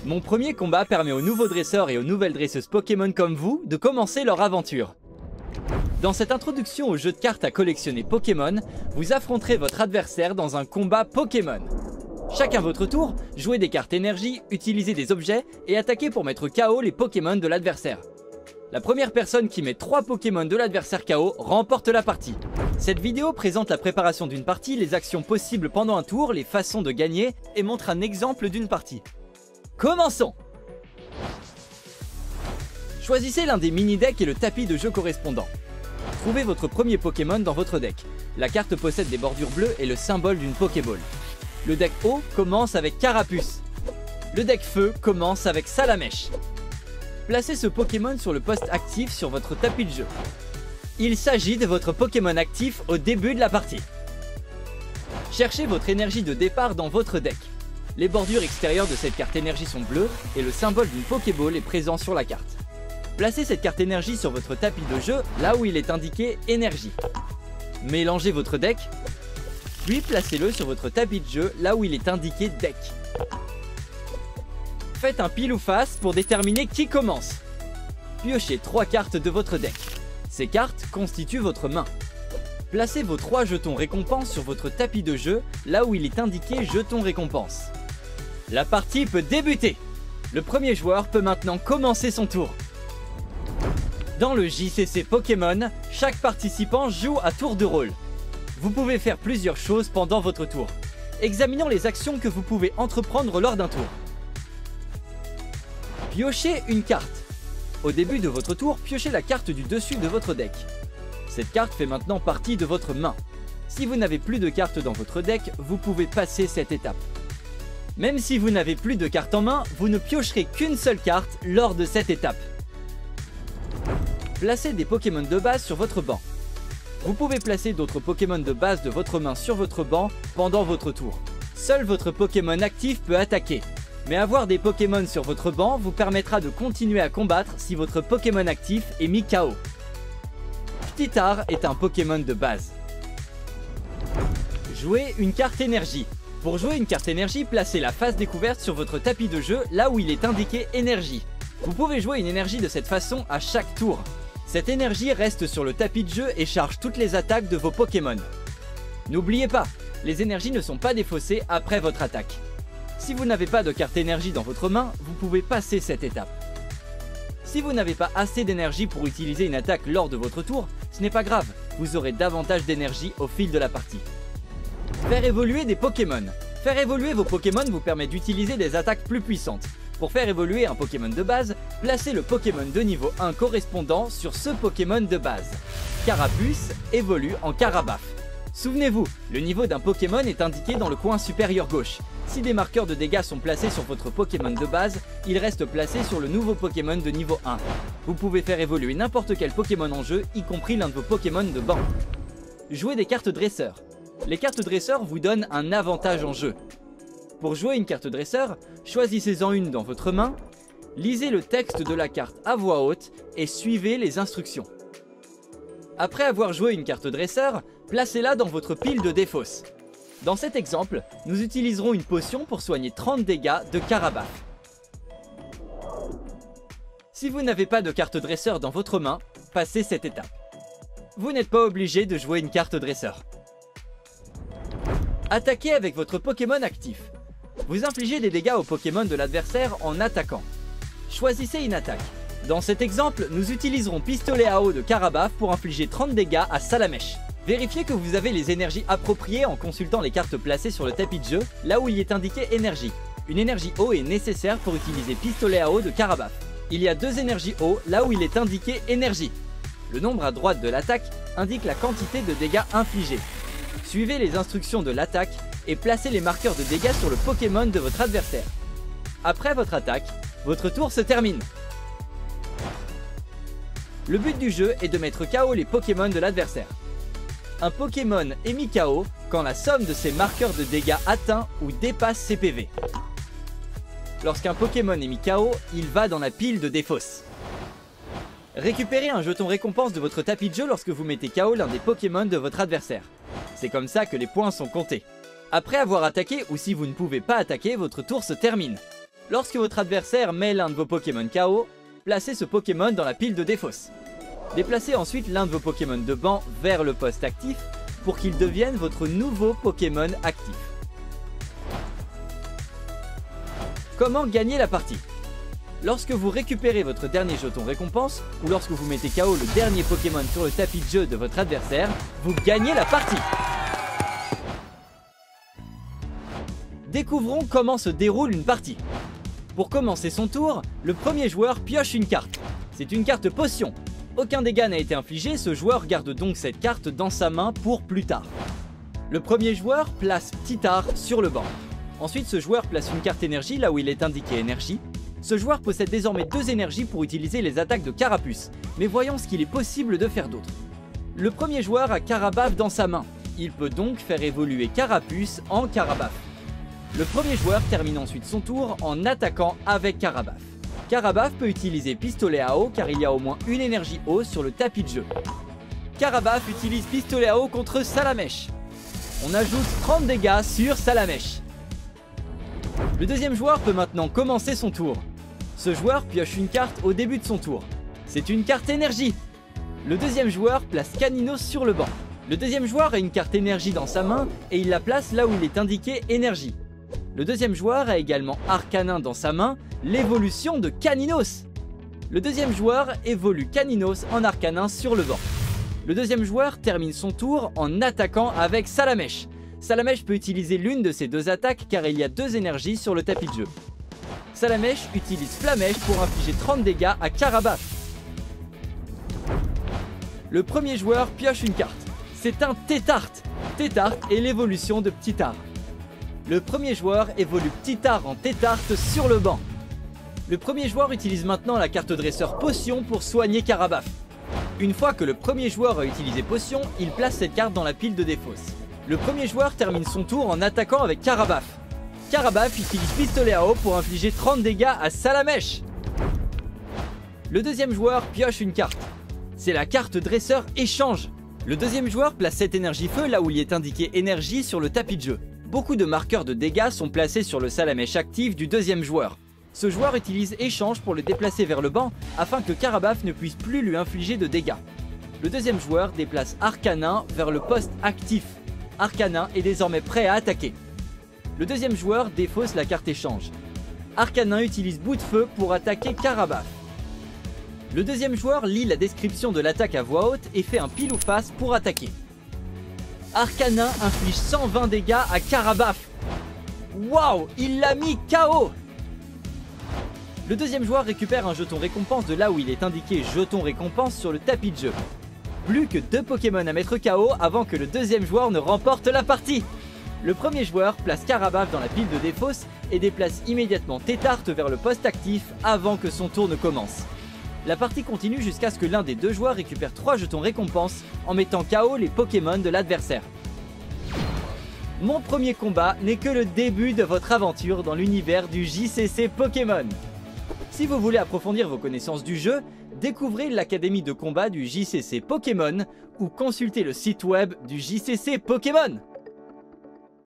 Mon premier combat permet aux nouveaux dresseurs et aux nouvelles dresseuses Pokémon comme vous de commencer leur aventure. Dans cette introduction au jeu de cartes à collectionner Pokémon, vous affronterez votre adversaire dans un combat Pokémon. Chacun votre tour, jouez des cartes énergie, utilisez des objets et attaquez pour mettre KO les Pokémon de l'adversaire. La première personne qui met 3 Pokémon de l'adversaire KO remporte la partie. Cette vidéo présente la préparation d'une partie, les actions possibles pendant un tour, les façons de gagner et montre un exemple d'une partie. Commençons! Choisissez l'un des mini-decks et le tapis de jeu correspondant. Trouvez votre premier Pokémon dans votre deck. La carte possède des bordures bleues et le symbole d'une Pokéball. Le deck eau commence avec Carapuce. Le deck feu commence avec Salamèche. Placez ce Pokémon sur le poste actif sur votre tapis de jeu. Il s'agit de votre Pokémon actif au début de la partie. Cherchez votre énergie de départ dans votre deck. Les bordures extérieures de cette carte énergie sont bleues et le symbole d'une Pokéball est présent sur la carte. Placez cette carte énergie sur votre tapis de jeu, là où il est indiqué énergie. Mélangez votre deck, puis placez-le sur votre tapis de jeu, là où il est indiqué deck. Faites un pile ou face pour déterminer qui commence. Piochez 3 cartes de votre deck. Ces cartes constituent votre main. Placez vos 3 jetons récompenses sur votre tapis de jeu, là où il est indiqué jetons récompenses. La partie peut débuter. Le premier joueur peut maintenant commencer son tour. Dans le JCC Pokémon, chaque participant joue à tour de rôle. Vous pouvez faire plusieurs choses pendant votre tour. Examinons les actions que vous pouvez entreprendre lors d'un tour. Piochez une carte. Au début de votre tour, piochez la carte du dessus de votre deck. Cette carte fait maintenant partie de votre main. Si vous n'avez plus de cartes dans votre deck, vous pouvez passer cette étape. Même si vous n'avez plus de cartes en main, vous ne piocherez qu'une seule carte lors de cette étape. Placez des Pokémon de base sur votre banc. Vous pouvez placer d'autres Pokémon de base de votre main sur votre banc pendant votre tour. Seul votre Pokémon actif peut attaquer. Mais avoir des Pokémon sur votre banc vous permettra de continuer à combattre si votre Pokémon actif est mis KO. Ptitar est un Pokémon de base. Jouez une carte énergie. Pour jouer une carte énergie, placez la face découverte sur votre tapis de jeu là où il est indiqué énergie. Vous pouvez jouer une énergie de cette façon à chaque tour. Cette énergie reste sur le tapis de jeu et charge toutes les attaques de vos Pokémon. N'oubliez pas, les énergies ne sont pas défaussées après votre attaque. Si vous n'avez pas de carte énergie dans votre main, vous pouvez passer cette étape. Si vous n'avez pas assez d'énergie pour utiliser une attaque lors de votre tour, ce n'est pas grave, vous aurez davantage d'énergie au fil de la partie. Faire évoluer des Pokémon. Faire évoluer vos Pokémon vous permet d'utiliser des attaques plus puissantes. Pour faire évoluer un Pokémon de base, placez le Pokémon de niveau 1 correspondant sur ce Pokémon de base. Carapuce évolue en Carabaf. Souvenez-vous, le niveau d'un Pokémon est indiqué dans le coin supérieur gauche. Si des marqueurs de dégâts sont placés sur votre Pokémon de base, ils restent placés sur le nouveau Pokémon de niveau 1. Vous pouvez faire évoluer n'importe quel Pokémon en jeu, y compris l'un de vos Pokémon de banc. Jouez des cartes dresseurs. Les cartes dresseurs vous donnent un avantage en jeu. Pour jouer une carte dresseur, choisissez-en une dans votre main, lisez le texte de la carte à voix haute et suivez les instructions. Après avoir joué une carte dresseur, placez-la dans votre pile de défausse. Dans cet exemple, nous utiliserons une potion pour soigner 30 dégâts de Carabaf. Si vous n'avez pas de carte dresseur dans votre main, passez cette étape. Vous n'êtes pas obligé de jouer une carte dresseur. Attaquez avec votre Pokémon actif. Vous infligez des dégâts aux Pokémon de l'adversaire en attaquant. Choisissez une attaque. Dans cet exemple, nous utiliserons Pistolet à eau de Carabaf pour infliger 30 dégâts à Salamèche. Vérifiez que vous avez les énergies appropriées en consultant les cartes placées sur le tapis de jeu, là où il est indiqué énergie. Une énergie eau est nécessaire pour utiliser Pistolet à eau de Carabaf. Il y a 2 énergies eau là où il est indiqué énergie. Le nombre à droite de l'attaque indique la quantité de dégâts infligés. Suivez les instructions de l'attaque et placez les marqueurs de dégâts sur le Pokémon de votre adversaire. Après votre attaque, votre tour se termine. Le but du jeu est de mettre KO les Pokémon de l'adversaire. Un Pokémon est mis KO quand la somme de ses marqueurs de dégâts atteint ou dépasse ses PV. Lorsqu'un Pokémon est mis KO, il va dans la pile de défausse. Récupérez un jeton récompense de votre tapis de jeu lorsque vous mettez KO l'un des Pokémon de votre adversaire. C'est comme ça que les points sont comptés. Après avoir attaqué ou si vous ne pouvez pas attaquer, votre tour se termine. Lorsque votre adversaire met l'un de vos Pokémon KO, placez ce Pokémon dans la pile de défausse. Déplacez ensuite l'un de vos Pokémon de banc vers le poste actif pour qu'il devienne votre nouveau Pokémon actif. Comment gagner la partie? Lorsque vous récupérez votre dernier jeton récompense ou lorsque vous mettez KO le dernier Pokémon sur le tapis de jeu de votre adversaire, vous gagnez la partie. Découvrons comment se déroule une partie. Pour commencer son tour, le premier joueur pioche une carte. C'est une carte potion. Aucun dégât n'a été infligé, ce joueur garde donc cette carte dans sa main pour plus tard. Le premier joueur place Ptittar sur le banc. Ensuite, ce joueur place une carte énergie là où il est indiqué énergie. Ce joueur possède désormais 2 énergies pour utiliser les attaques de Carapuce, mais voyons ce qu'il est possible de faire d'autre. Le premier joueur a Carabaf dans sa main. Il peut donc faire évoluer Carapuce en Carabaf. Le premier joueur termine ensuite son tour en attaquant avec Carabaf. Carabaf peut utiliser Pistolet à eau car il y a au moins une énergie eau sur le tapis de jeu. Carabaf utilise Pistolet à eau contre Salamèche. On ajoute 30 dégâts sur Salamèche. Le deuxième joueur peut maintenant commencer son tour. Ce joueur pioche une carte au début de son tour. C'est une carte énergie. Le deuxième joueur place Caninos sur le banc. Le deuxième joueur a une carte énergie dans sa main et il la place là où il est indiqué énergie. Le deuxième joueur a également Arcanin dans sa main, l'évolution de Caninos. Le deuxième joueur évolue Caninos en Arcanin sur le banc. Le deuxième joueur termine son tour en attaquant avec Salamèche. Salamèche peut utiliser l'une de ces 2 attaques car il y a 2 énergies sur le tapis de jeu. Salamèche utilise Flamèche pour infliger 30 dégâts à Carabaf. Le premier joueur pioche une carte. C'est un Tétart. Tétart est l'évolution de Ptittar. Le premier joueur évolue Ptittar en Tétart sur le banc. Le premier joueur utilise maintenant la carte dresseur Potion pour soigner Carabaf. Une fois que le premier joueur a utilisé Potion, il place cette carte dans la pile de défausse. Le premier joueur termine son tour en attaquant avec Carabaf. Carabaf utilise Pistolet à eau pour infliger 30 dégâts à Salamèche. Le deuxième joueur pioche une carte. C'est la carte dresseur Échange. Le deuxième joueur place cette énergie feu là où il est indiqué énergie sur le tapis de jeu. Beaucoup de marqueurs de dégâts sont placés sur le Salamèche actif du deuxième joueur. Ce joueur utilise Échange pour le déplacer vers le banc afin que Carabaf ne puisse plus lui infliger de dégâts. Le deuxième joueur déplace Arcanin vers le poste actif. Arcanin est désormais prêt à attaquer. Le deuxième joueur défausse la carte Échange. Arcanin utilise Bout de Feu pour attaquer Carabaf. Le deuxième joueur lit la description de l'attaque à voix haute et fait un pile ou face pour attaquer. Arcanin inflige 120 dégâts à Carabaf. Waouh, il l'a mis KO. Le deuxième joueur récupère un jeton récompense de là où il est indiqué jeton récompense sur le tapis de jeu. Plus que 2 Pokémon à mettre KO avant que le deuxième joueur ne remporte la partie. Le premier joueur place Carabaf dans la pile de défausse et déplace immédiatement Tétart vers le poste actif avant que son tour ne commence. La partie continue jusqu'à ce que l'un des 2 joueurs récupère 3 jetons récompense en mettant KO les Pokémon de l'adversaire. Mon premier combat n'est que le début de votre aventure dans l'univers du JCC Pokémon. Si vous voulez approfondir vos connaissances du jeu, découvrez l'académie de combat du JCC Pokémon ou consultez le site web du JCC Pokémon.